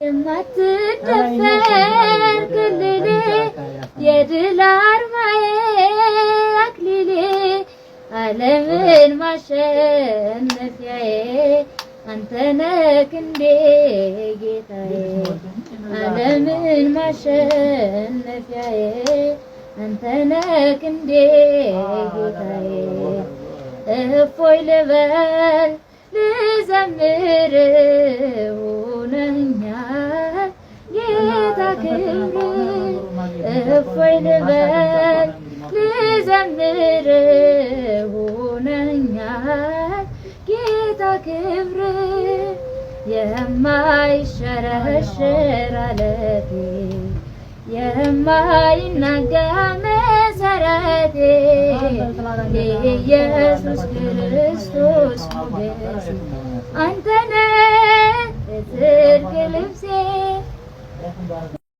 የማትደፈር ክልሌ የድል አርማዬ አክሊሌ ዓለምን ማሸነፊያዬ አንተ ነህ ክንዴ ጌታዬ ዓለምን ማሸነፊያዬ አንተ ነህ ክንዴ ጌታዬ እፎይ ልበል ልዘምር ሆነኛል ጌታ ክብር እፎይ ልበል ልዘምር ሆነኛል ጌታ ክብር የማይሸረሸር ዓለቴ የማይናጋ መሰረቴ ኢየሱስ ክርስቶስ ሞገሴ አንተ ነህ የጽድቅ ልብሴ